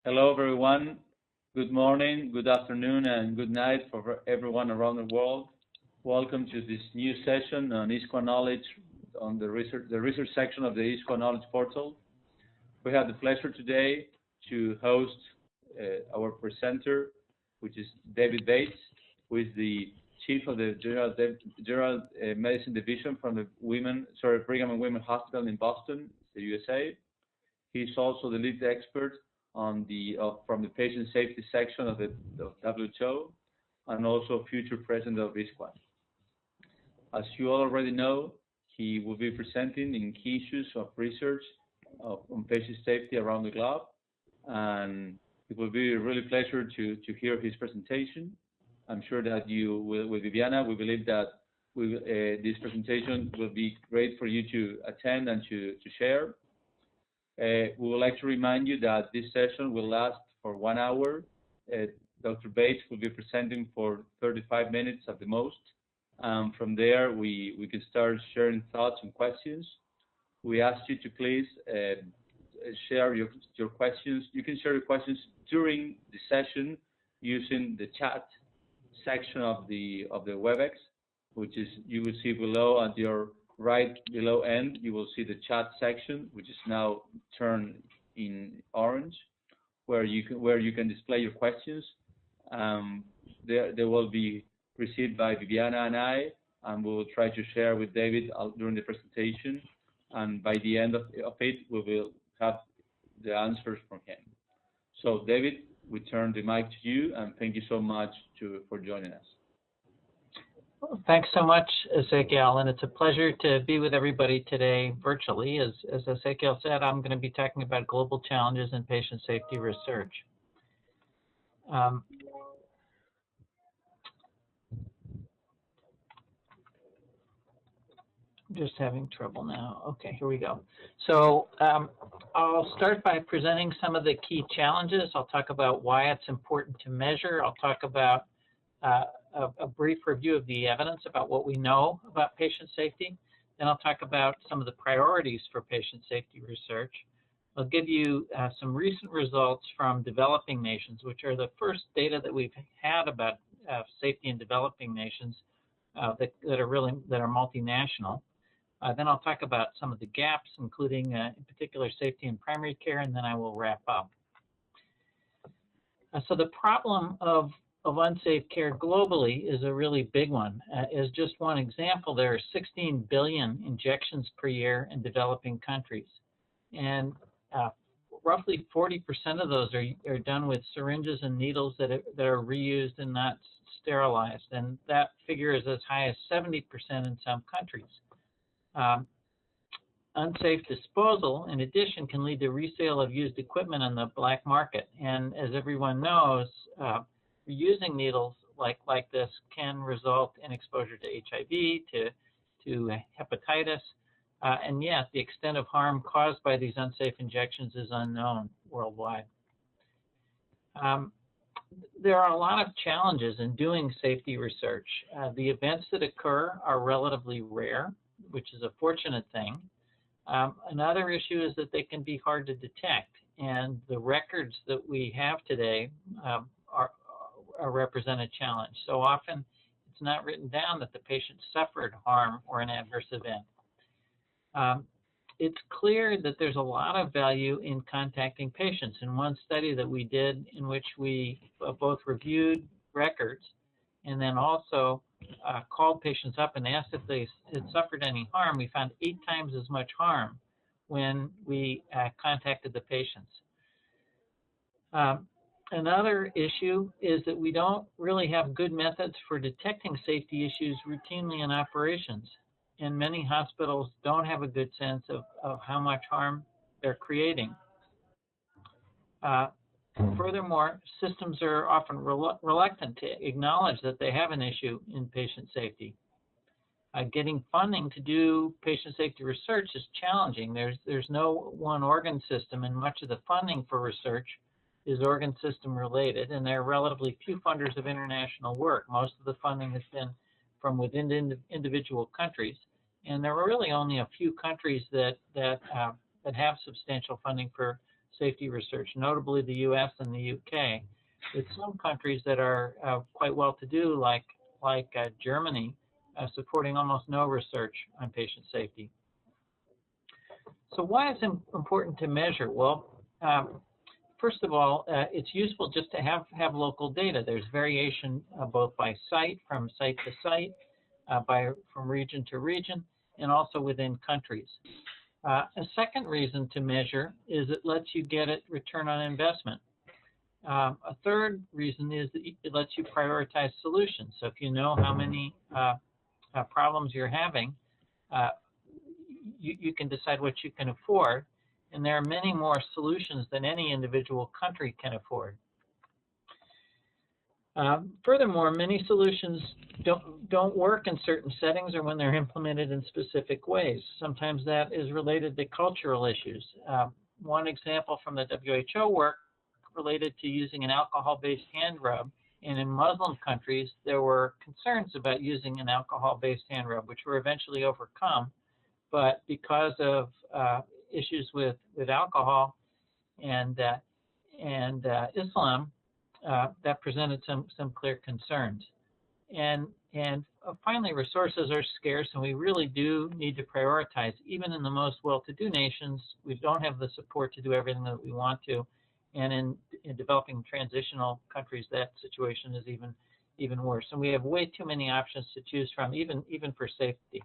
Hello, everyone. Good morning, good afternoon, and good night for everyone around the world. Welcome to this new session on ISQA Knowledge on the research section of the ISQA Knowledge portal. We have the pleasure today to host our presenter, which is David Bates, who is the chief of the General Medicine Division from the Brigham and Women's Hospital in Boston, the USA. He's also the lead expert on from the patient safety section of the WHO, and also future president of ISQA. As you all already know, he will be presenting in key issues of research on patient safety around the globe, and it will be a really pleasure to hear his presentation. I'm sure that you will, with Viviana, we believe that this presentation will be great for you to attend and to share. We would like to remind you that this session will last for 1 hour. Dr. Bates will be presenting for 35 minutes at the most. From there, we can start sharing thoughts and questions. We ask you to please share your questions. You can share your questions during the session using the chat section of the WebEx, which is you will see below at your right below end. You will see the chat section, which is now turned in orange, where you can display your questions. They will be received by Viviana and I, and we will try to share with David during the presentation. And by the end of it, we will have the answers from him. So, David, we turn the mic to you, and thank you so much for joining us. Well, thanks so much, Ezequiel, and it's a pleasure to be with everybody today virtually. As Ezequiel said, I'm going to be talking about global challenges in patient safety research. Just having trouble now. Okay, here we go. So I'll start by presenting some of the key challenges. I'll talk about why it's important to measure. I'll talk about a brief review of the evidence about what we know about patient safety. Then I'll talk about some of the priorities for patient safety research. I'll give you some recent results from developing nations, which are the first data that we've had about safety in developing nations that are multinational. Then I'll talk about some of the gaps, including in particular safety in primary care, and then I will wrap up. So the problem of unsafe care globally is a really big one. As just one example, there are 16 billion injections per year in developing countries. And roughly 40% of those are done with syringes and needles that are reused and not sterilized. And that figure is as high as 70% in some countries. Unsafe disposal, in addition, can lead to resale of used equipment on the black market. And as everyone knows, reusing needles like this can result in exposure to HIV, to hepatitis, and yet the extent of harm caused by these unsafe injections is unknown worldwide. There are a lot of challenges in doing safety research. The events that occur are relatively rare, which is a fortunate thing. Another issue is that they can be hard to detect, and the records that we have today represent a challenge. So often it's not written down that the patient suffered harm or an adverse event. It's clear that there's a lot of value in contacting patients. In one study that we did, in which we both reviewed records and then also called patients up and asked if they had suffered any harm, we found 8 times as much harm when we contacted the patients. Another issue is that we don't really have good methods for detecting safety issues routinely in operations, and many hospitals don't have a good sense of how much harm they're creating. Furthermore, systems are often reluctant to acknowledge that they have an issue in patient safety. Getting funding to do patient safety research is challenging. There's no one organ system, and much of the funding for research is organ system related, and there are relatively few funders of international work. Most of the funding has been from within individual countries, and there are really only a few countries that have substantial funding for safety research, notably the US and the UK, with some countries that are quite well-to-do, like Germany, supporting almost no research on patient safety. So why is it important to measure? Well, first of all, it's useful just to have local data. There's variation both by site, from site to site, from region to region, and also within countries. A second reason to measure is it lets you get a return on investment. A third reason is that it lets you prioritize solutions. So if you know how many problems you're having, you can decide what you can afford, and there are many more solutions than any individual country can afford. Furthermore, many solutions don't work in certain settings or when they're implemented in specific ways. Sometimes that is related to cultural issues. One example from the WHO work related to using an alcohol-based hand rub, and in Muslim countries, there were concerns about using an alcohol-based hand rub, which were eventually overcome. But because of issues with alcohol and Islam, that presented some clear concerns. And finally, resources are scarce, and we really do need to prioritize. Even in the most well-to-do nations, we don't have the support to do everything that we want to. And in developing transitional countries, that situation is even worse. And we have way too many options to choose from, even for safety.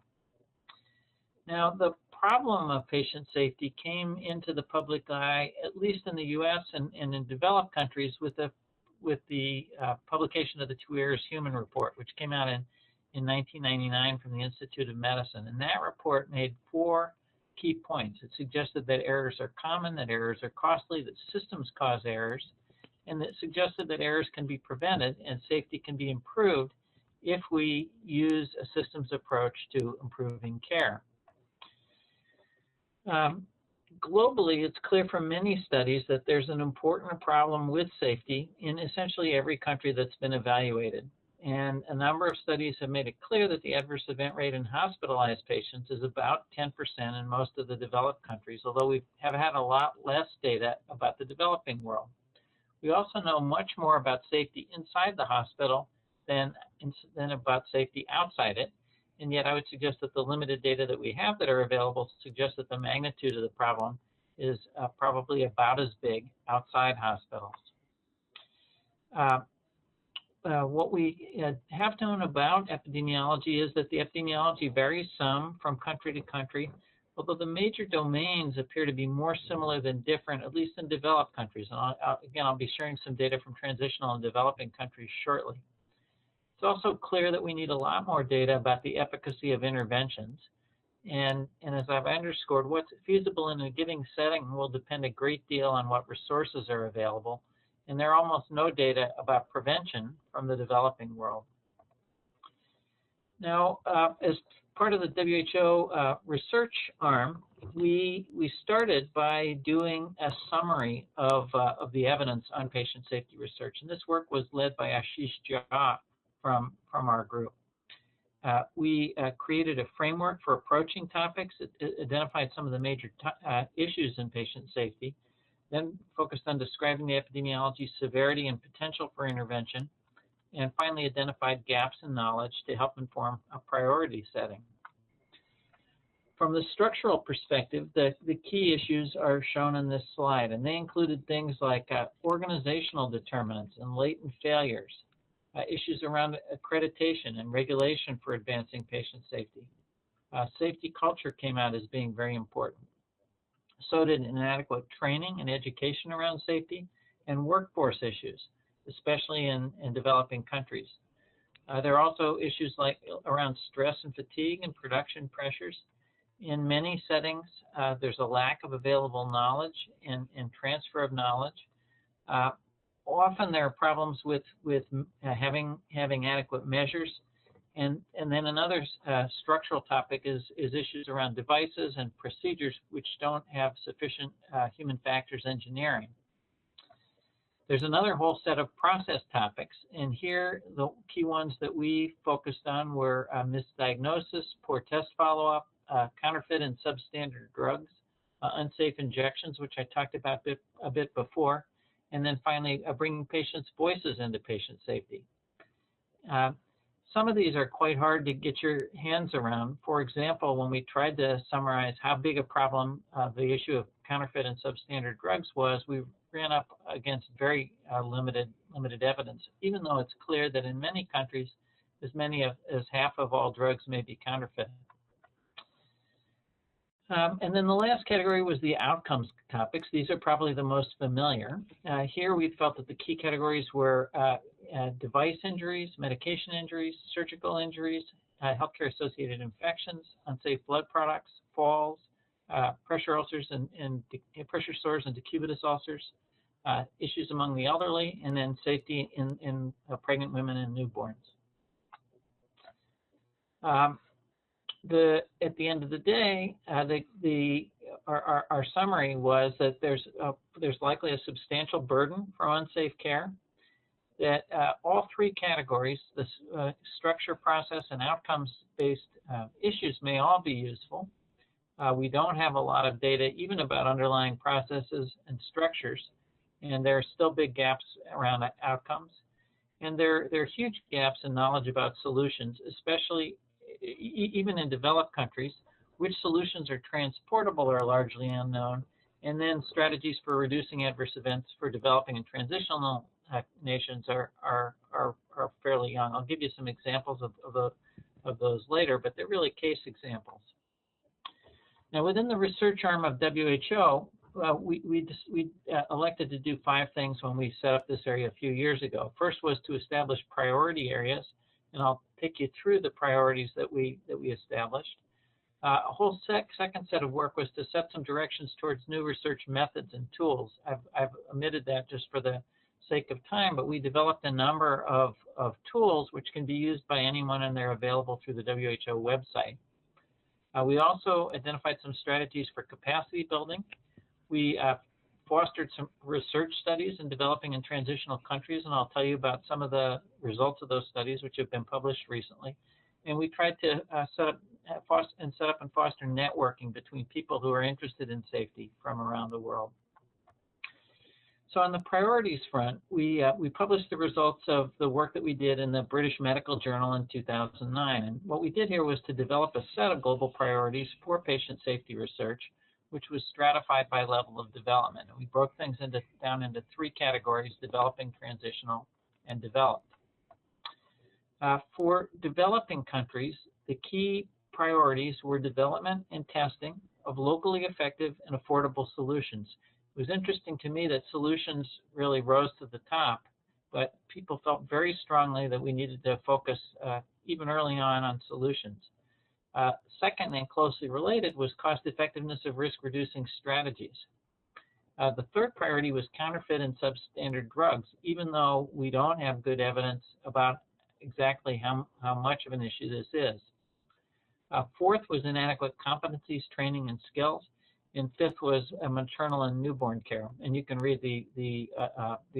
Now, the problem of patient safety came into the public eye, at least in the U.S. and in developed countries, with the publication of the 2 Errors Human Report, which came out in 1999 from the Institute of Medicine. And that report made 4 key points. It suggested that errors are common, that errors are costly, that systems cause errors, and it suggested that errors can be prevented and safety can be improved if we use a systems approach to improving care. Globally, it's clear from many studies that there's an important problem with safety in essentially every country that's been evaluated. And a number of studies have made it clear that the adverse event rate in hospitalized patients is about 10% in most of the developed countries, although we have had a lot less data about the developing world. We also know much more about safety inside the hospital than about safety outside it. And yet I would suggest that the limited data that we have that are available suggests that the magnitude of the problem is probably about as big outside hospitals. What we have known about epidemiology is that the epidemiology varies some from country to country, although the major domains appear to be more similar than different, at least in developed countries. And again, I'll be sharing some data from transitional and developing countries shortly. It's also clear that we need a lot more data about the efficacy of interventions. And as I've underscored, what's feasible in a given setting will depend a great deal on what resources are available. And there are almost no data about prevention from the developing world. Now, as part of the WHO research arm, we started by doing a summary of the evidence on patient safety research. And this work was led by Ashish Jha from our group. We created a framework for approaching topics. It identified some of the major issues in patient safety, then focused on describing the epidemiology, severity, and potential for intervention, and finally identified gaps in knowledge to help inform a priority setting. From the structural perspective, the key issues are shown in this slide, and they included things like organizational determinants and latent failures, issues around accreditation and regulation for advancing patient safety. Safety culture came out as being very important. So did inadequate training and education around safety, and workforce issues, especially in developing countries. There are also issues like around stress and fatigue and production pressures. In many settings, there's a lack of available knowledge and transfer of knowledge. Often there are problems with having adequate measures. And then another structural topic is issues around devices and procedures which don't have sufficient human factors engineering. There's another whole set of process topics, and here the key ones that we focused on were misdiagnosis, poor test follow-up, counterfeit and substandard drugs, unsafe injections, which I talked about a bit before, and then finally bringing patients' voices into patient safety. Some of these are quite hard to get your hands around. For example, when we tried to summarize how big a problem the issue of counterfeit and substandard drugs was, we ran up against very limited evidence, even though it's clear that in many countries, as many as half of all drugs may be counterfeit. And then the last category was the outcomes topics. These are probably the most familiar. Here we felt that the key categories were device injuries, medication injuries, surgical injuries, healthcare-associated infections, unsafe blood products, falls, pressure ulcers and pressure sores and decubitus ulcers, issues among the elderly, and then safety in pregnant women and newborns. At the end of the day, our summary was that there's likely a substantial burden from unsafe care, that all three categories, the structure, process, and outcomes-based issues may all be useful. We don't have a lot of data even about underlying processes and structures, and there are still big gaps around outcomes. And there are huge gaps in knowledge about solutions, especially even in developed countries. Which solutions are transportable are largely unknown, and then strategies for reducing adverse events for developing and transitional nations are fairly young. I'll give you some examples of those later, but they're really case examples. Now, within the research arm of WHO, we elected to do 5 things when we set up this area a few years ago. First was to establish priority areas, and I'll take you through the priorities that we established. A whole second set of work was to set some directions towards new research methods and tools. I've omitted that just for the sake of time, but we developed a number of tools which can be used by anyone, and they're available through the WHO website. We also identified some strategies for capacity building. We fostered some research studies in developing and transitional countries, and I'll tell you about some of the results of those studies which have been published recently. And we tried to set up and foster networking between people who are interested in safety from around the world. So on the priorities front, we published the results of the work that we did in the British Medical Journal in 2009. And what we did here was to develop a set of global priorities for patient safety research, which was stratified by level of development. And we broke things down into 3 categories: developing, transitional, and developed. For developing countries, the key priorities were development and testing of locally effective and affordable solutions. It was interesting to me that solutions really rose to the top, but people felt very strongly that we needed to focus even early on solutions. Second, and closely related, was cost effectiveness of risk-reducing strategies. The third priority was counterfeit and substandard drugs, even though we don't have good evidence about exactly how much of an issue this is. Fourth was inadequate competencies, training, and skills. And fifth was maternal and newborn care. And you can read the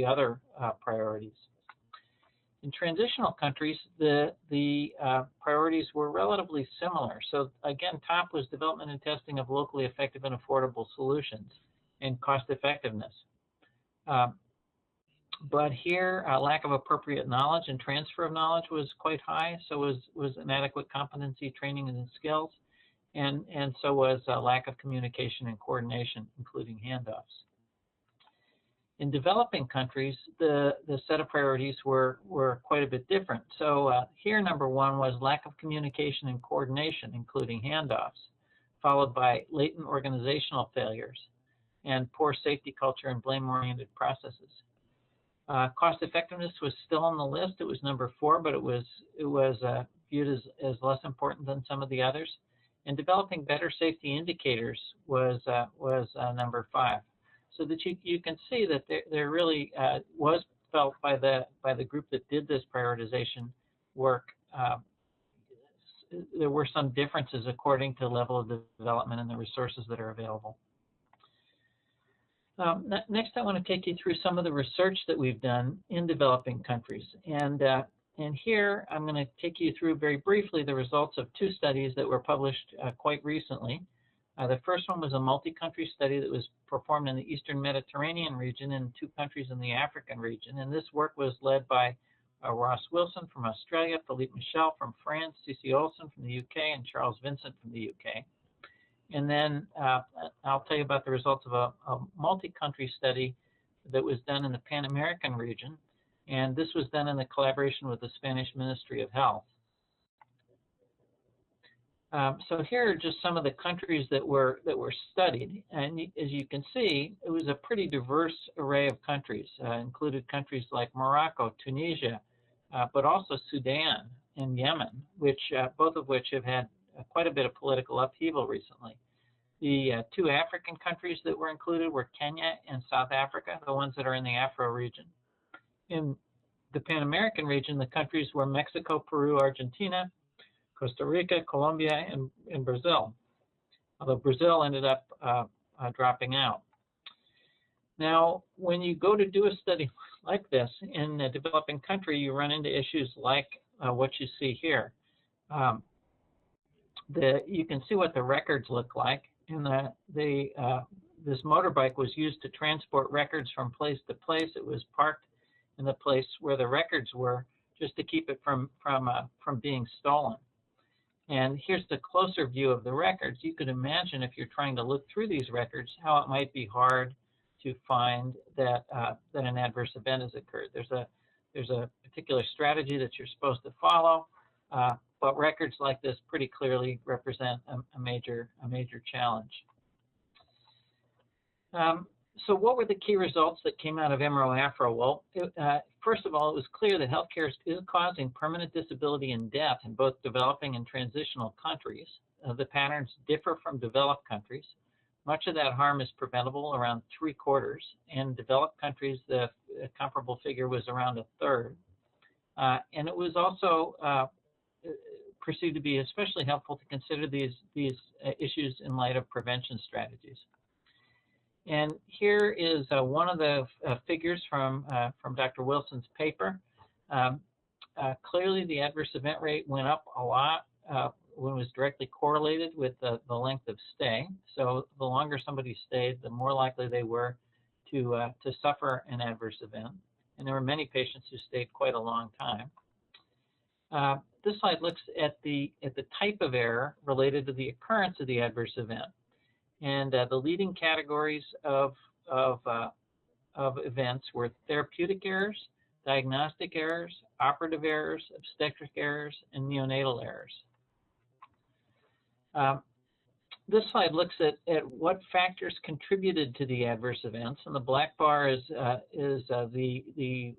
other priorities. In transitional countries, the priorities were relatively similar. So again, top was development and testing of locally effective and affordable solutions and cost effectiveness. But here, lack of appropriate knowledge and transfer of knowledge was quite high. So was inadequate competency, training, and skills. And so was lack of communication and coordination, including handoffs. In developing countries, the set of priorities were quite a bit different. So here, number 1 was lack of communication and coordination, including handoffs, followed by latent organizational failures and poor safety culture and blame-oriented processes. Cost effectiveness was still on the list. It was number 4, but it was viewed as less important than some of the others. And developing better safety indicators was number 5. So that you can see that there really was felt by the group that did this prioritization work. There were some differences according to level of development and the resources that are available. Next, I want to take you through some of the research that we've done in developing countries. And here, I'm going to take you through very briefly the results of 2 studies that were published quite recently. The first one was a multi-country study that was performed in the Eastern Mediterranean region and 2 countries in the African region. And this work was led by Ross Wilson from Australia, Philippe Michel from France, C.C. Olsen from the UK, and Charles Vincent from the UK. And then I'll tell you about the results of a multi-country study that was done in the Pan American region. And this was done in the collaboration with the Spanish Ministry of Health. So here are just some of the countries that were studied, and as you can see, it was a pretty diverse array of countries. Included countries like Morocco, Tunisia, but also Sudan and Yemen, which both of which have had quite a bit of political upheaval recently. The 2 African countries that were included were Kenya and South Africa, the ones that are in the Afro region. In the Pan American region, the countries were Mexico, Peru, Argentina, Costa Rica, Colombia, and Brazil, although Brazil ended up dropping out. Now, when you go to do a study like this in a developing country, you run into issues like what you see here. You can see what the records look like, and this motorbike was used to transport records from place to place. It was parked in the place where the records were, just to keep it from being stolen. And here's the closer view of the records. You could imagine if you're trying to look through these records, how it might be hard to find that an adverse event has occurred. There's a particular strategy that you're supposed to follow, but records like this pretty clearly represent a major challenge. So what were the key results that came out of EMERO-AFRO? Well, first of all, it was clear that healthcare is causing permanent disability and death in both developing and transitional countries. The patterns differ from developed countries. Much of that harm is preventable, around 3/4. In developed countries, the comparable figure was around 1/3. And it was also perceived to be especially helpful to consider these issues in light of prevention strategies. And here is one of the figures from Dr. Wilson's paper. Clearly, the adverse event rate went up a lot when it was directly correlated with the length of stay. So the longer somebody stayed, the more likely they were to suffer an adverse event. And there were many patients who stayed quite a long time. This slide looks at the type of error related to the occurrence of the adverse event. And the leading categories of events were therapeutic errors, diagnostic errors, operative errors, obstetric errors, and neonatal errors. This slide looks at what factors contributed to the adverse events, and the black bar is the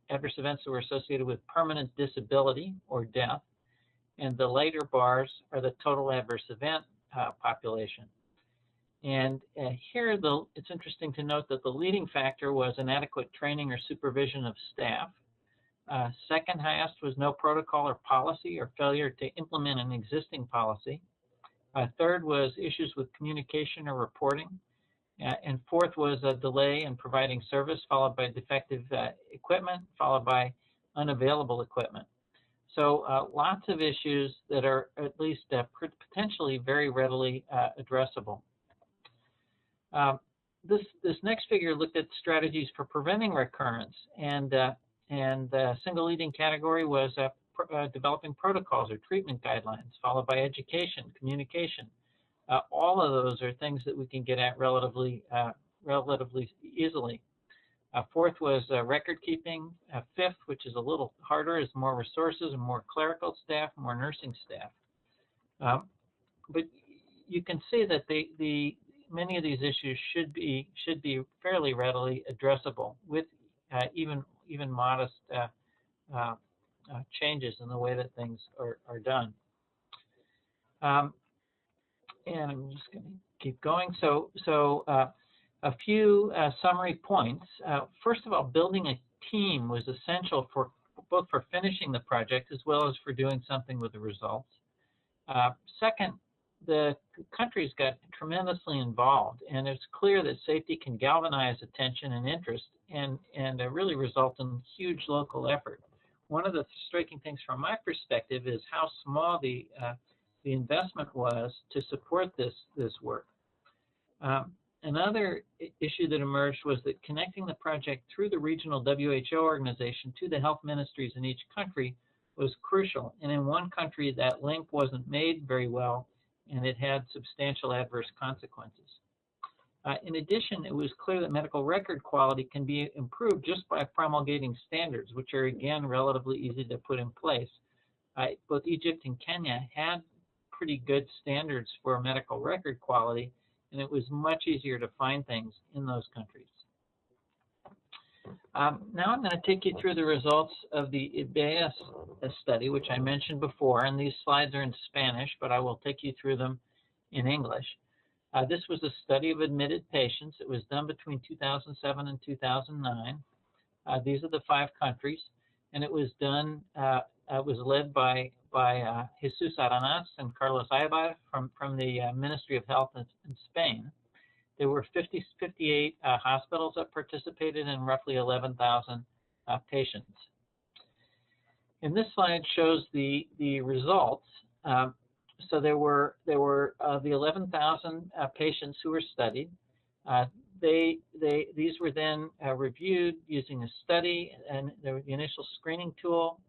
adverse events that were associated with permanent disability or death, and the lighter bars are the total adverse event population. And here, it's interesting to note that the leading factor was inadequate training or supervision of staff. Second highest was no protocol or policy or failure to implement an existing policy. Third was issues with communication or reporting. And fourth was a delay in providing service, followed by defective equipment, followed by unavailable equipment. So lots of issues that are at least potentially very readily addressable. This next figure looked at strategies for preventing recurrence, and the single leading category was developing protocols or treatment guidelines, followed by education, communication. All of those are things that we can get at relatively easily. Fourth was record keeping. Fifth, which is a little harder, is more resources and more clerical staff, more nursing staff. But you can see that many of these issues should be fairly readily addressable with even modest changes in the way that things are done. And I'm just going to keep going. So a few summary points. First of all, building a team was essential for both for finishing the project as well as for doing something with the results. Second, the countries got tremendously involved, and it's clear that safety can galvanize attention and interest and really result in huge local effort. One of the striking things from my perspective is how small the the investment was to support this work. Another issue that emerged was that connecting the project through the regional WHO organization to the health ministries in each country was crucial. And in one country, that link wasn't made very well, and it had substantial adverse consequences. In addition, it was clear that medical record quality can be improved just by promulgating standards, which are, again, relatively easy to put in place. Both Egypt and Kenya had pretty good standards for medical record quality, and it was much easier to find things in those countries. Now I'm going to take you through the results of the Aveo study, which I mentioned before, and these slides are in Spanish, but I will take you through them in English. This was a study of admitted patients. It was done between 2007 and 2009. These are the 5 countries, and it was done. It was led by Jesus Aranaz and Carlos Aybar from the Ministry of Health in Spain. There were 58 hospitals that participated and roughly 11,000 patients. And this slide shows the results. So there were the 11,000 patients who were studied. These were then reviewed using a study, and the initial screening tool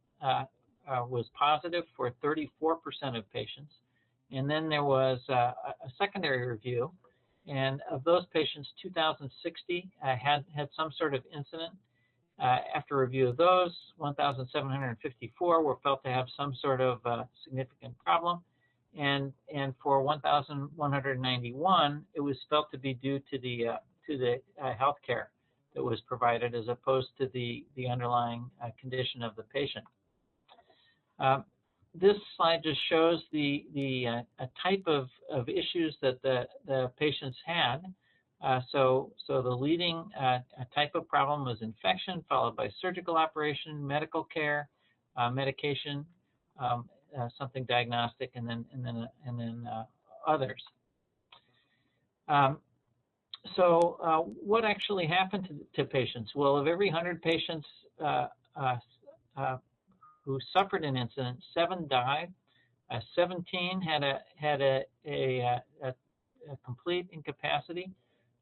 was positive for 34% of patients. And then there was a secondary review, and of those patients, 2,060 had some sort of incident. After review of those, 1,754 were felt to have some sort of significant problem, and for 1,191, it was felt to be due to the health care that was provided as opposed to the underlying condition of the patient. This slide just shows the type of issues that the patients had. So the leading type of problem was infection, followed by surgical operation, medical care, medication, something diagnostic, and then others. So what actually happened to patients? Well, of every 100 patients who suffered an incident, 7 died. 17 had a complete incapacity.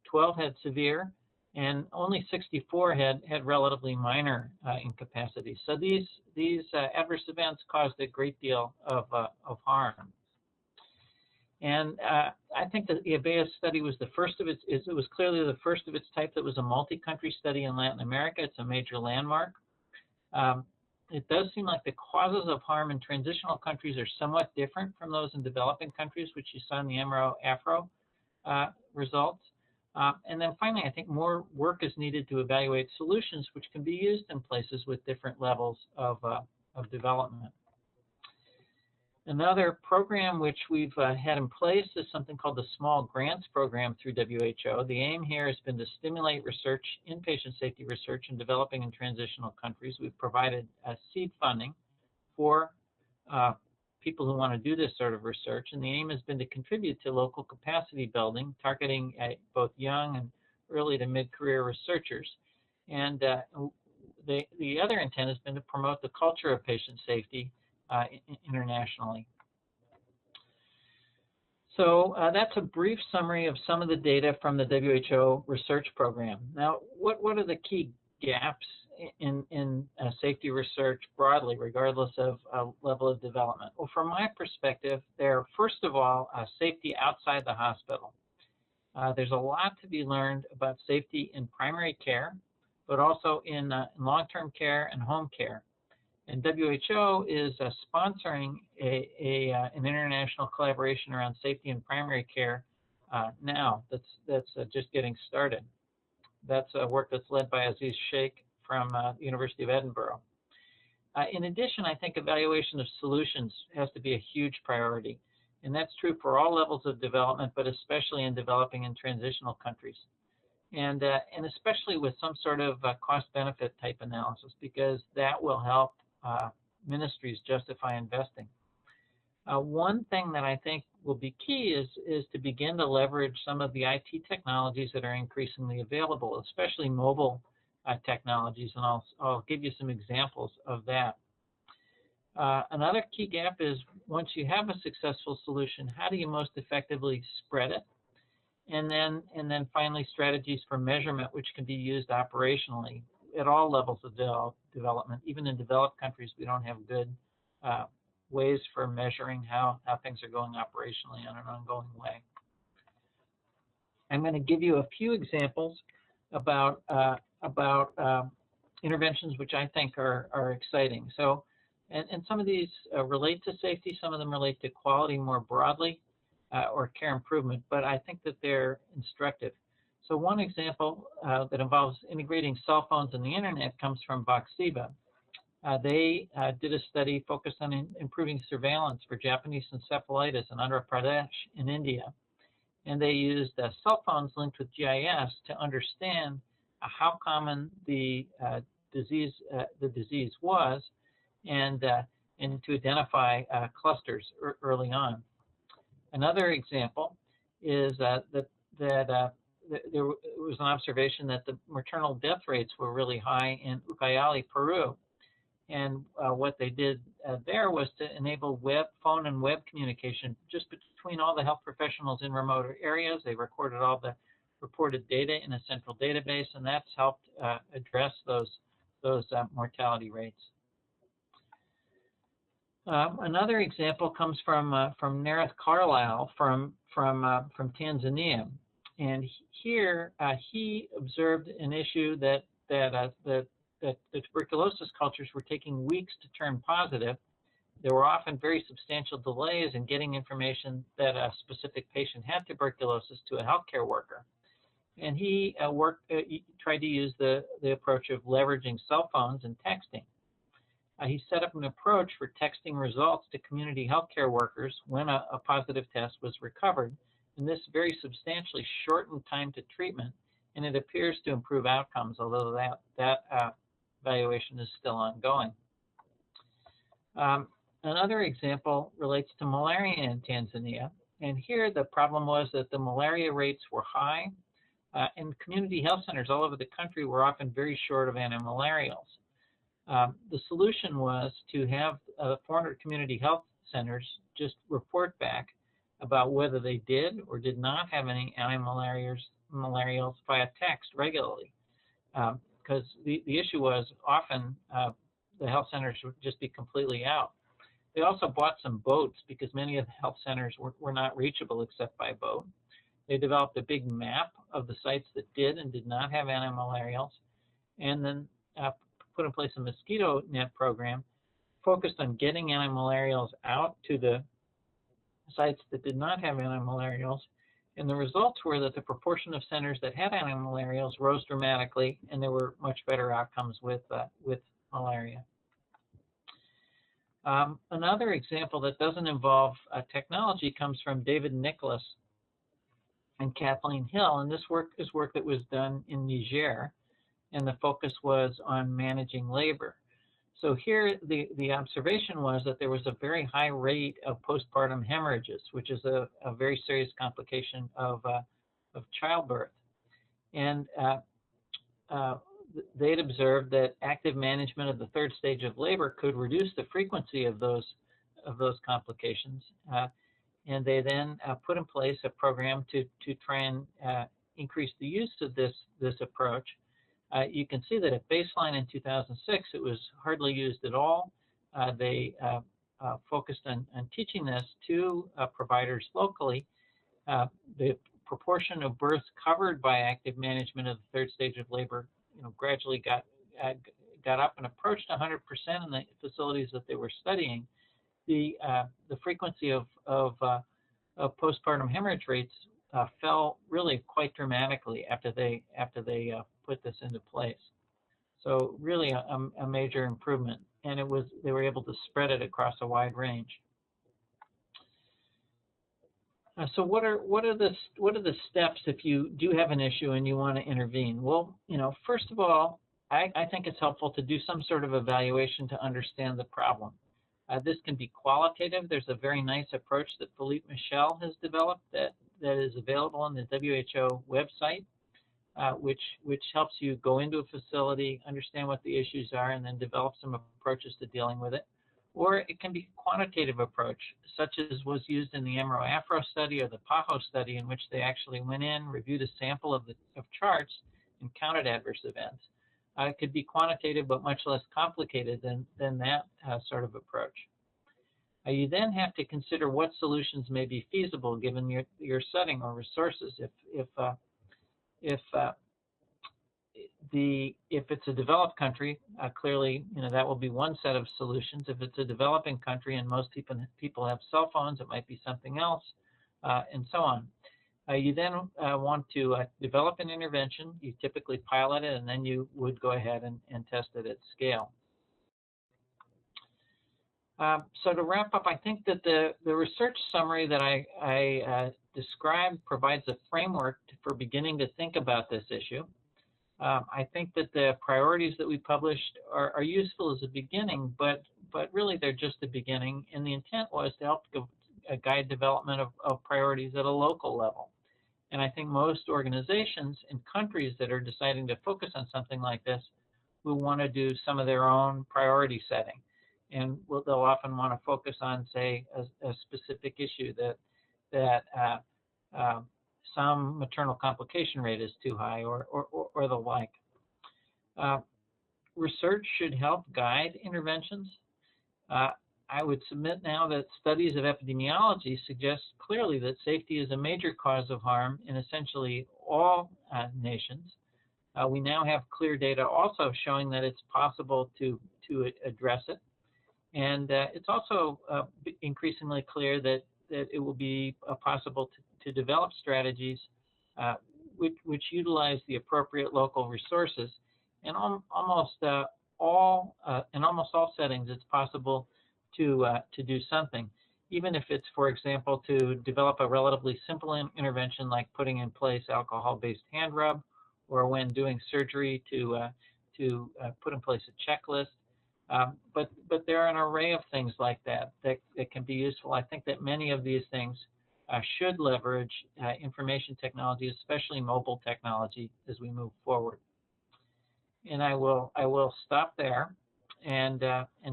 12 had severe, and only 64 had relatively minor incapacity. So these adverse events caused a great deal of harm. And I think that the Aveo study was the first of its. It was clearly the first of its type that was a multi-country study in Latin America. It's a major landmark. It does seem like the causes of harm in transitional countries are somewhat different from those in developing countries, which you saw in the EMERO-AFRO results. And then finally, I think more work is needed to evaluate solutions which can be used in places with different levels of development. Another program which we've had in place is something called the Small Grants Program through WHO. The aim here has been to stimulate research, inpatient safety research in developing and transitional countries. We've provided seed funding for people who want to do this sort of research, and the aim has been to contribute to local capacity building, targeting both young and early to mid-career researchers. And the other intent has been to promote the culture of patient safety internationally. So that's a brief summary of some of the data from the WHO research program. Now, what are the key gaps in safety research broadly, regardless of level of development? Well, from my perspective, there, first of all, safety outside the hospital. There's a lot to be learned about safety in primary care, but also in long-term care and home care. And WHO is sponsoring an international collaboration around safety in primary care now. That's just getting started. That's work that's led by Aziz Sheikh from the University of Edinburgh. In addition, I think evaluation of solutions has to be a huge priority. And that's true for all levels of development, but especially in developing and transitional countries. And especially with some sort of cost-benefit type analysis, because that will help ministries justify investing. One thing that I think will be key is to begin to leverage some of the IT technologies that are increasingly available, especially mobile technologies, and I'll give you some examples of that. Another key gap is once you have a successful solution, how do you most effectively spread it? And then finally, strategies for measurement, which can be used operationally at all levels of development. Even in developed countries, we don't have good ways for measuring how things are going operationally on an ongoing way. I'm going to give you a few examples about interventions which I think are exciting. So, and some of these relate to safety, some of them relate to quality more broadly, or care improvement, but I think that they're instructive. So one example that involves integrating cell phones and the internet comes from Voxiva. They did a study focused on improving surveillance for Japanese encephalitis in Andhra Pradesh in India. And they used cell phones linked with GIS to understand how common the disease was, and to identify clusters early on. Another example is that there was an observation that the maternal death rates were really high in Ucayali, Peru. And what they did there was to enable phone and web communication just between all the health professionals in remote areas. They recorded all the reported data in a central database, and that's helped address those mortality rates. Another example comes from Nareth Carlisle from Tanzania, and here he observed an issue that the tuberculosis cultures were taking weeks to turn positive. There were often very substantial delays in getting information that a specific patient had tuberculosis to a healthcare worker, and he tried to use the approach of leveraging cell phones and texting. He set up an approach for texting results to community healthcare workers when a positive test was recovered, and this very substantially shortened time to treatment, and it appears to improve outcomes, although that evaluation is still ongoing. Another example relates to malaria in Tanzania, and here the problem was that the malaria rates were high, and community health centers all over the country were often very short of antimalarials. The solution was to have 400 community health centers just report back about whether they did or did not have any antimalarials via text regularly. Because the issue was often the health centers would just be completely out. They also bought some boats because many of the health centers were not reachable except by boat. They developed a big map of the sites that did and did not have antimalarials, and then put in place a mosquito net program focused on getting antimalarials out to the sites that did not have antimalarials. And the results were that the proportion of centers that had antimalarials rose dramatically, and there were much better outcomes with malaria. Another example that doesn't involve technology comes from David Nicholas and Kathleen Hill, and this work is work that was done in Niger, and the focus was on managing labor. So here the observation was that there was a very high rate of postpartum hemorrhages, which is a very serious complication of childbirth. And they'd observed that active management of the third stage of labor could reduce the frequency of those complications. And they then put in place a program to try and increase the use of this approach. You can see that at baseline in 2006, it was hardly used at all. They focused on teaching this to providers locally. The proportion of births covered by active management of the third stage of labor, gradually got up and approached 100% in the facilities that they were studying. The frequency of postpartum hemorrhage rates fell really quite dramatically after they put this into place. So really a major improvement, and they were able to spread it across a wide range. So what are the steps if you do have an issue and you want to intervene? Well, first of all, I think it's helpful to do some sort of evaluation to understand the problem. This can be qualitative. There's a very nice approach that Philippe Michel has developed that is available on the WHO website, which helps you go into a facility, understand what the issues are, and then develop some approaches to dealing with it. or it can be a quantitative approach, such as was used in the EMERO-AFRO study or the PAHO study, in which they actually went in, reviewed a sample of charts, and counted adverse events. It could be quantitative, but much less complicated than that sort of approach. You then have to consider what solutions may be feasible given your setting or resources. If it's a developed country, clearly, that will be one set of solutions. If it's a developing country and most people have cell phones, it might be something else, and so on. You then want to develop an intervention. You typically pilot it, and then you would go ahead and test it at scale. So to wrap up, I think that the research summary that I described provides a framework for beginning to think about this issue. I think that the priorities that we published are useful as a beginning, but really they're just a beginning, and the intent was to help guide development of priorities at a local level. And I think most organizations in countries that are deciding to focus on something like this will want to do some of their own priority setting. And they'll often want to focus on, say, a specific issue that some maternal complication rate is too high or the like. Research should help guide interventions. I would submit now that studies of epidemiology suggest clearly that safety is a major cause of harm in essentially all nations. We now have clear data also showing that it's possible to address it. And it's also increasingly clear that it will be possible to develop strategies which utilize the appropriate local resources. And almost all settings, it's possible to do something, even if it's, for example, to develop a relatively simple intervention like putting in place alcohol-based hand rub, or when doing surgery to put in place a checklist. But there are an array of things like that can be useful. I think that many of these things should leverage information technology, especially mobile technology, as we move forward. And I will stop there and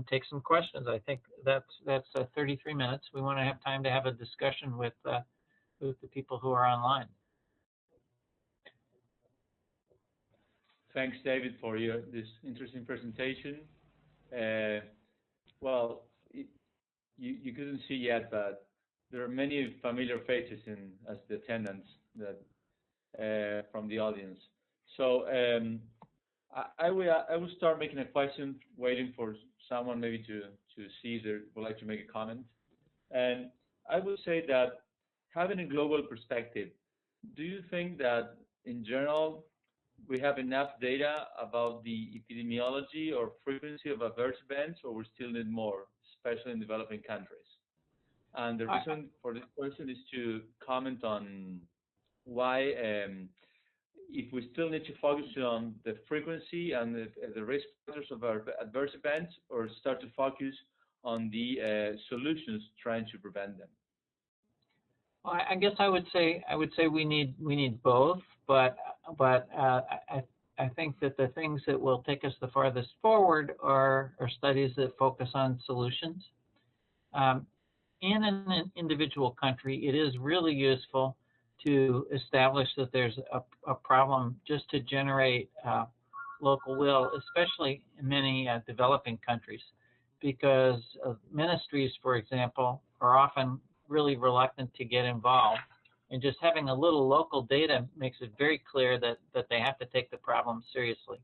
take some questions. I think that's 33 minutes. We want to have time to have a discussion with the people who are online. Thanks, David, for this interesting presentation. Well, you couldn't see yet, but there are many familiar faces as the attendants from the audience. So I will start making a question, waiting for someone maybe to see if they would like to make a comment. And I would say that having a global perspective, do you think that in general we have enough data about the epidemiology or frequency of adverse events, or we still need more, especially in developing countries? And the reason for this question is to comment on why, if we still need to focus on the frequency and the risk factors of our adverse events, or start to focus on the solutions trying to prevent them. Well, I guess I would say we need both, but I think that the things that will take us the farthest forward are studies that focus on solutions. In an individual country, it is really useful to establish that there's a problem just to generate local will, especially in many developing countries, because ministries, for example, are often really reluctant to get involved. And just having a little local data makes it very clear that they have to take the problem seriously.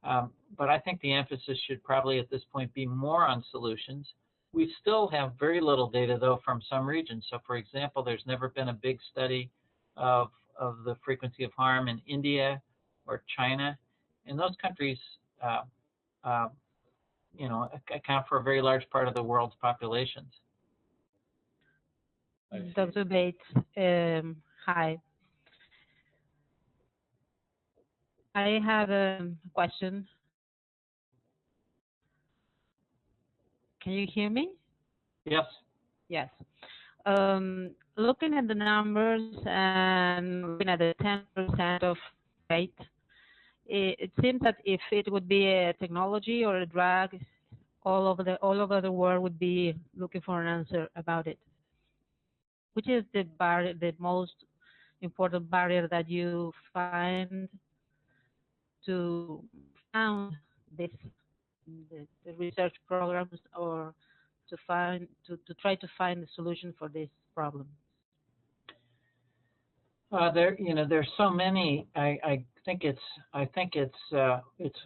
But I think the emphasis should probably at this point be more on solutions. We still have very little data, though, from some regions. So, for example, there's never been a big study of the frequency of harm in India or China. And those countries, account for a very large part of the world's populations. Dr. Bates, hi. I have a question. Can you hear me? Yes. Yes. Looking at the numbers and looking at the 10% of rate, it seems that if it would be a technology or a drug, all over the world would be looking for an answer about it. Which is the most important barrier that you find to found this the research programs, or to try to find a solution for this problem? There's so many. I think it's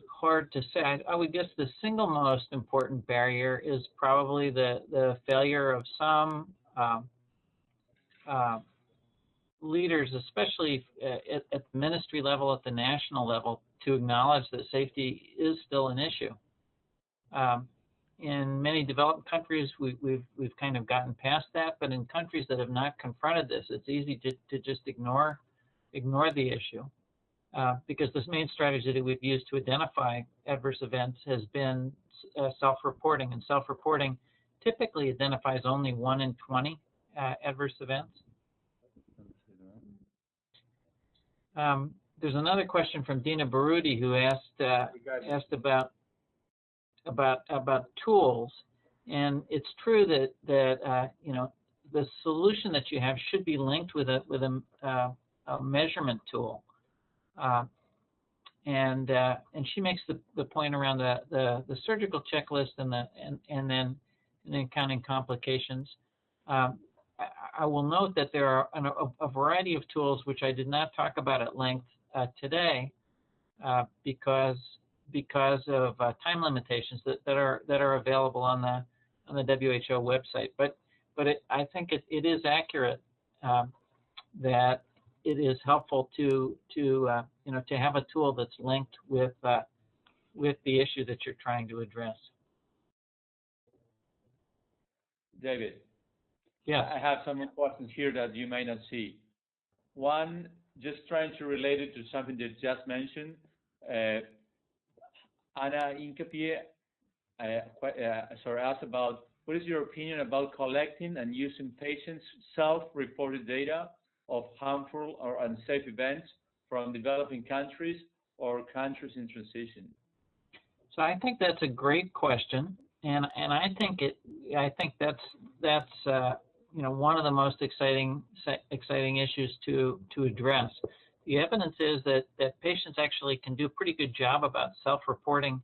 hard to say. I would guess the single most important barrier is probably the failure of some leaders, especially at the ministry level, at the national level, to acknowledge that safety is still an issue. In many developed countries, we've kind of gotten past that, but in countries that have not confronted this, it's easy to just ignore the issue, because this main strategy that we've used to identify adverse events has been self-reporting, and self-reporting typically identifies only 1 in 20 adverse events. There's another question from Dina Barudi, who asked about tools, and it's true that the solution that you have should be linked with a measurement tool, and she makes the point around the surgical checklist and then counting complications. I will note that there are a variety of tools which I did not talk about at length today, because of time limitations that are available on the WHO website. But I think it is accurate that it is helpful to have a tool that's linked with the issue that you're trying to address. David. Yeah. I have some questions here that you may not see. One, just trying to relate it to something that you just mentioned. Ana Incapie asked about what is your opinion about collecting and using patients' self-reported data of harmful or unsafe events from developing countries or countries in transition? So I think that's a great question, and I think that's one of the most exciting issues to address. The evidence is that patients actually can do a pretty good job about self-reporting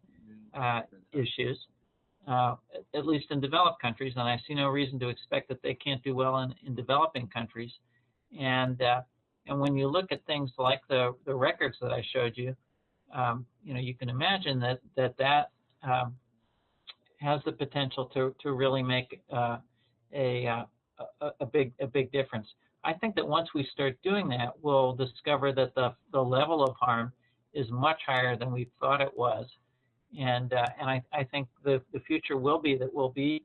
issues, at least in developed countries, and I see no reason to expect that they can't do well in developing countries. And when you look at things like the records that I showed you, you can imagine that has the potential to really make a big difference. I think that once we start doing that, we'll discover that the level of harm is much higher than we thought it was, and I think the future will be that we'll be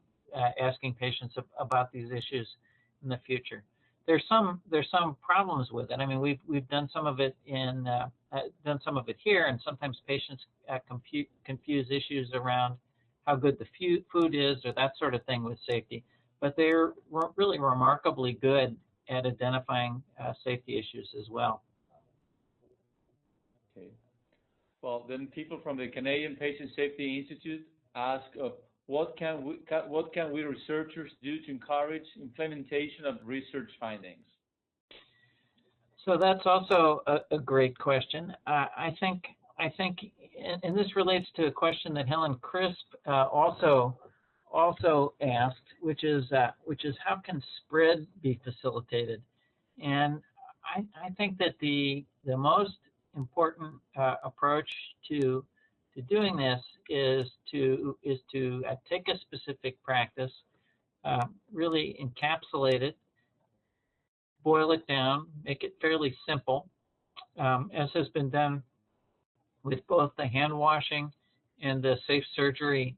asking patients about these issues in the future. There's some problems with it. I mean, we've done some of it here, and sometimes patients confuse issues around how good the food is or that sort of thing with safety. But they're really remarkably good at identifying safety issues as well. Okay. Well, then people from the Canadian Patient Safety Institute ask, what can we researchers do to encourage implementation of research findings? So that's also a great question. I think, and this relates to a question that Helen Crisp also asked, which is how can spread be facilitated? And I think that the most important approach to doing this is to take a specific practice, really encapsulate it, boil it down, make it fairly simple, as has been done with both the hand washing and the safe surgery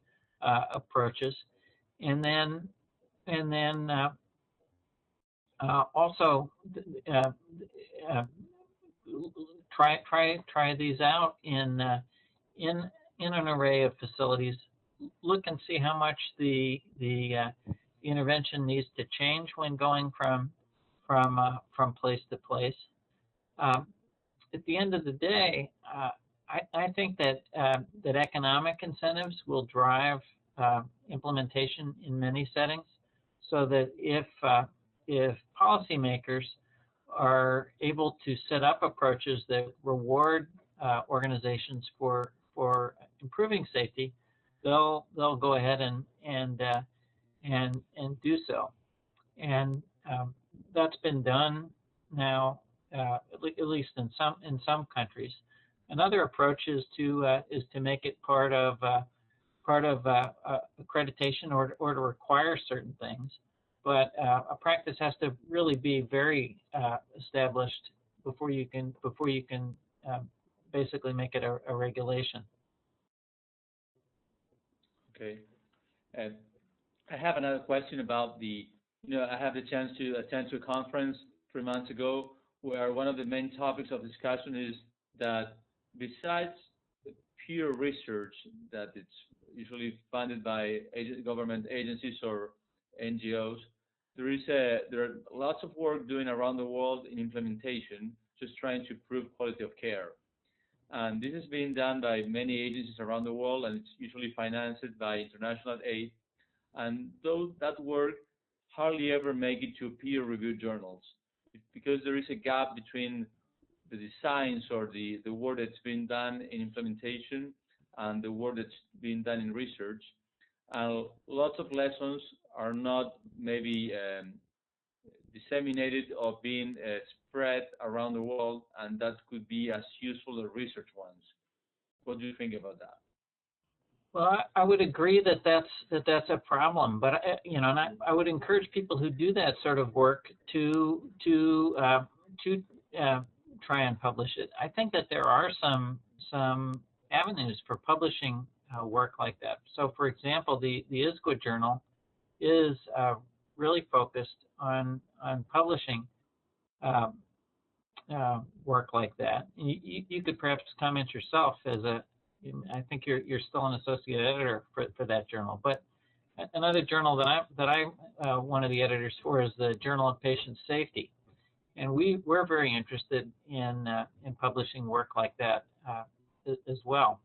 approaches, and then also try these out in an array of facilities. Look and see how much the intervention needs to change when going from place to place. At the end of the day, I think that economic incentives will drive implementation in many settings, so that if policymakers are able to set up approaches that reward organizations for improving safety, they'll go ahead and do so. And that's been done now, at least in some countries. Another approach is to make it part of accreditation or to require certain things. But a practice has to really be very established before you can basically make it a regulation. Okay. And I have another question about I had the chance to attend to a conference 3 months ago where one of the main topics of discussion is that besides pure research that it's usually funded by government agencies or NGOs, there are lots of work doing around the world in implementation, just trying to improve quality of care. And this is being done by many agencies around the world, and it's usually financed by international aid. And that work hardly ever make it to peer-reviewed journals because there is a gap between the designs or the work that's been done in implementation and the work that's been done in research. And lots of lessons are not maybe disseminated or being spread around the world, and that could be as useful as research ones. What do you think about that? Well, I would agree that that's a problem, but I would encourage people who do that sort of work to try and publish it. I think that there are some avenues for publishing work like that. So, for example, the Ezequiel journal is really focused on publishing work like that. You could perhaps comment yourself as I think you're still an associate editor for that journal. But another journal that I'm one of the editors for is the Journal of Patient Safety, and we're very interested in publishing work like that as well.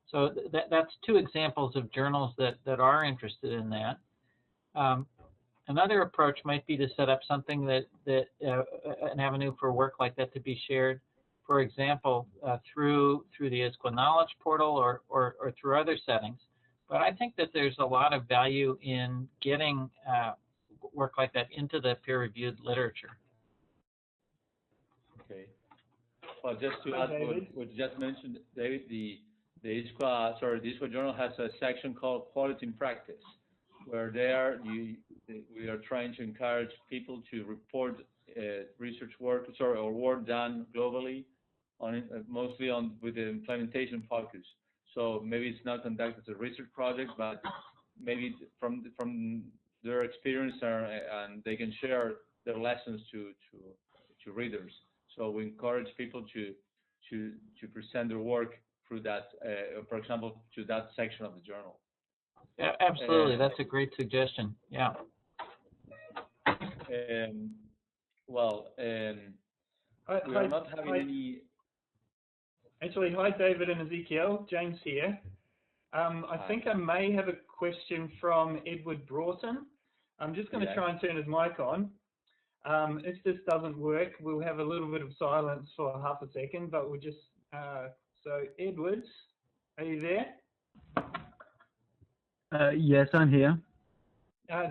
So that's two examples of journals that are interested in that. Another approach might be to set up something that an avenue for work like that to be shared, for example, through the Ezequiel Knowledge Portal or through other settings. But I think that there's a lot of value in getting work like that into the peer-reviewed literature. Okay. Well, just to add what you just mentioned, David, the Ezequiel journal has a section called Quality in Practice, where we are trying to encourage people to report research work, or work done globally, mostly with the implementation focus. So maybe it's not conducted as a research project, but maybe from their experience, and they can share their lessons to readers. So we encourage people to present their work through that, for example, to that section of the journal. Yeah, absolutely. That's a great suggestion. Yeah. We are not having any. Actually, hi, David and Ezequiel. James here. I think I may have a question from Edward Broughton. I'm just going to try and turn his mic on. If this doesn't work, we'll have a little bit of silence for half a second, but we'll just, so Edwards, are you there? Yes, I'm here.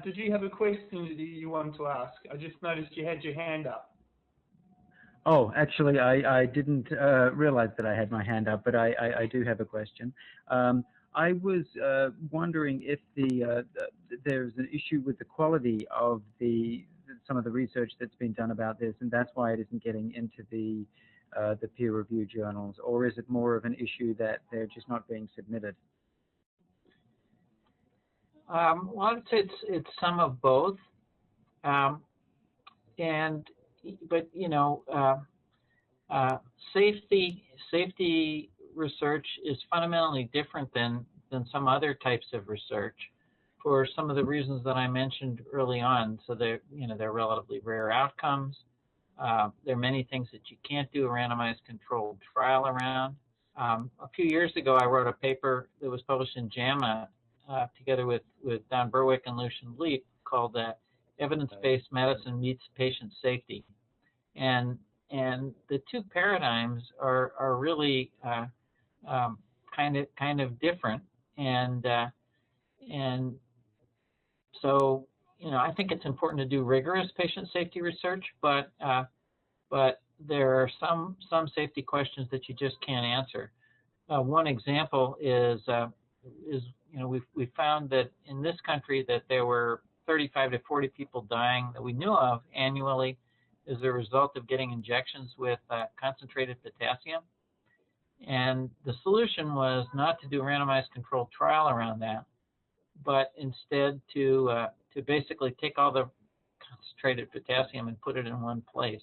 Did you have a question that you wanted to ask? I just noticed you had your hand up. Oh, actually, I didn't realize that I had my hand up, but I do have a question. I was wondering if there's an issue with the quality of some of the research that's been done about this, and that's why it isn't getting into the peer-reviewed journals, or is it more of an issue that they're just not being submitted? Well, I'd say it's some of both, but safety research is fundamentally different than some other types of research, for some of the reasons that I mentioned early on. So they're relatively rare outcomes. There are many things that you can't do a randomized controlled trial around. A few years ago, I wrote a paper that was published in JAMA together with Don Berwick and Lucian Leap called Evidence-Based Medicine Meets Patient Safety. And the two paradigms are really kind of different, and so I think it's important to do rigorous patient safety research, but there are some safety questions that you just can't answer. One example is we found that in this country that there were 35 to 40 people dying that we knew of annually as a result of getting injections with concentrated potassium. And the solution was not to do a randomized controlled trial around that, but instead to basically take all the concentrated potassium and put it in one place.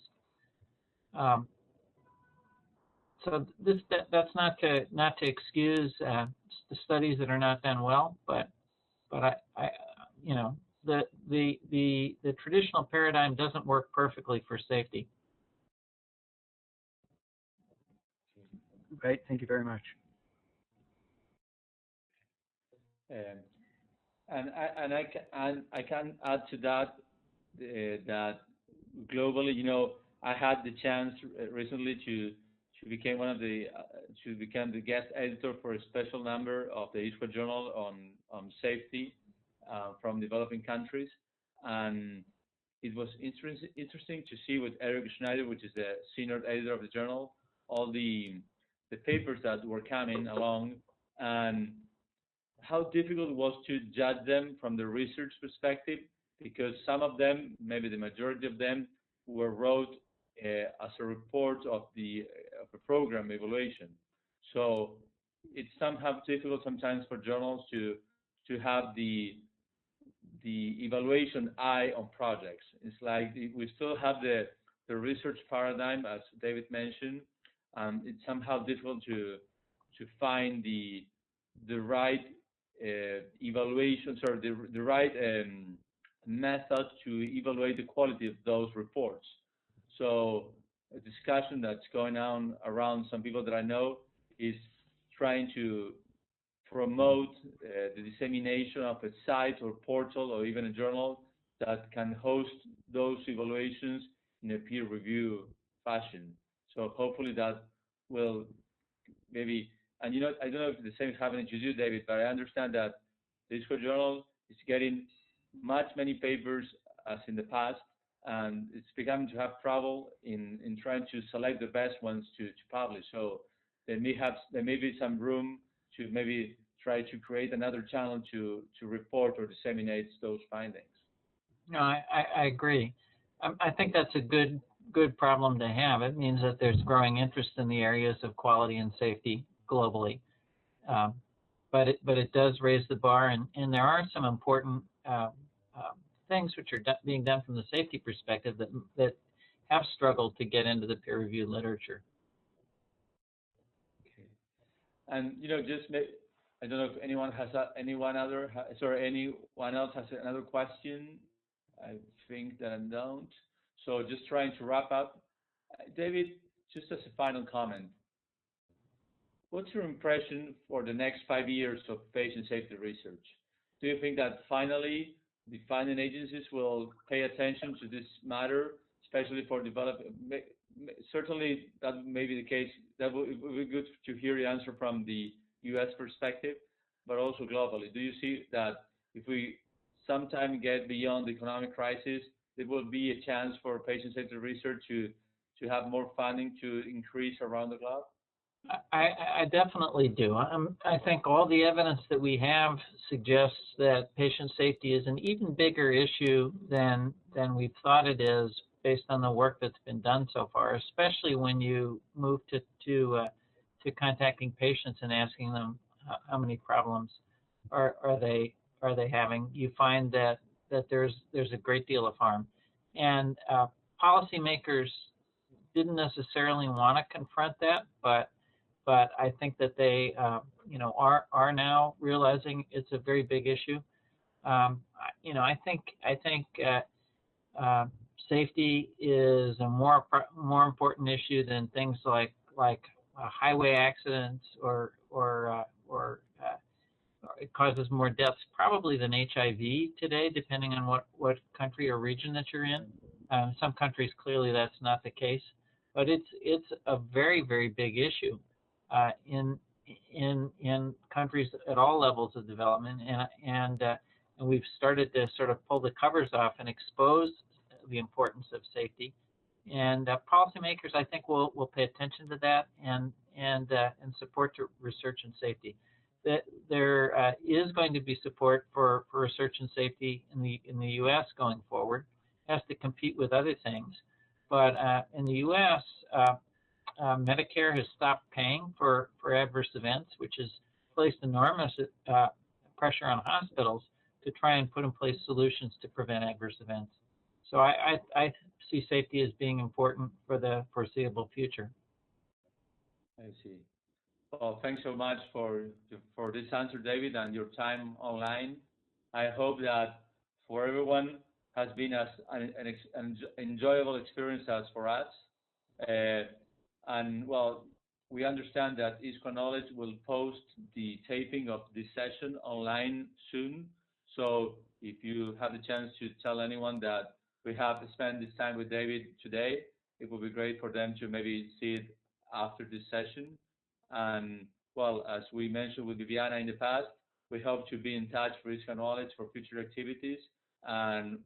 So that's not to excuse the studies that are not done well, but the traditional paradigm doesn't work perfectly for safety. Great, thank you very much. And I can add to that that globally, I had the chance recently to become the guest editor for a special number of the ISQA journal on safety from developing countries, and it was interesting to see with Eric Schneider, which is the senior editor of the journal, all the papers that were coming along, and how difficult it was to judge them from the research perspective, because some of them, maybe the majority of them, were wrote as a report of a program evaluation. So it's somehow difficult sometimes for journals to have the evaluation eye on projects. It's like we still have the research paradigm, as David mentioned. It's somehow difficult to find the right evaluations or the right method to evaluate the quality of those reports. So a discussion that's going on around some people that I know is trying to promote the dissemination of a site or portal or even a journal that can host those evaluations in a peer review fashion. So hopefully that will maybe, and I don't know if the same is happening to you, David, but I understand that the ISQA journal is getting many papers as in the past, and it's beginning to have trouble in trying to select the best ones to publish. So there may be some room to maybe try to create another channel to report or disseminate those findings. No, I agree. I think that's a good problem to have. It means that there's growing interest in the areas of quality and safety globally. But it does raise the bar, and there are some important things which are being done from the safety perspective that have struggled to get into the peer-reviewed literature. Okay. And I don't know if anyone else has another question. I think that I don't. So just trying to wrap up. David, just as a final comment, what's your impression for the next 5 years of patient safety research? Do you think that finally the funding agencies will pay attention to this matter, especially for developing? Certainly, that may be the case. It would be good to hear the answer from the U.S. perspective, but also globally. Do you see that if we sometime get beyond the economic crisis, there will be a chance for patient safety research to have more funding to increase around the globe? I definitely do. I think all the evidence that we have suggests that patient safety is an even bigger issue than we've thought it is, based on the work that's been done so far, especially when you move to contacting patients and asking them how many problems are they having. You find that there's a great deal of harm, and policymakers didn't necessarily want to confront that, but I think that they are now realizing it's a very big issue. I think safety is a more important issue than things like highway accidents or causes more deaths probably than HIV today, depending on what country or region that you're in. Some countries, clearly that's not the case, but it's a very, very big issue in countries at all levels of development, and we've started to sort of pull the covers off and expose the importance of safety. And policymakers, I think, will pay attention to that and support to research and safety. That there is going to be support for research and safety in the U.S. going forward. It has to compete with other things, but in the U.S., Medicare has stopped paying for adverse events, which has placed enormous pressure on hospitals to try and put in place solutions to prevent adverse events. So I see safety as being important for the foreseeable future. I see. Well, thanks so much for this answer, David, and your time online. I hope that for everyone has been as an enjoyable experience as for us. And well, we understand that ISQA Knowledge will post the taping of this session online soon. So if you have the chance to tell anyone that we have spent this time with David today, it would be great for them to maybe see it after this session. And well, as we mentioned with Viviana in the past, we hope to be in touch for ISQA Knowledge for future activities. And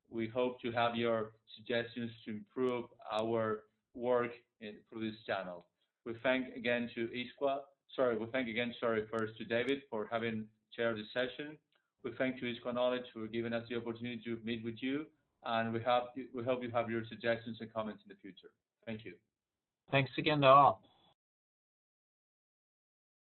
we hope to have your suggestions to improve our work through this channel. We thank again to first to David for having chaired the session. We thank to ISQA Knowledge for giving us the opportunity to meet with you, and we hope you have your suggestions and comments in the future. Thank you. Thanks again to all.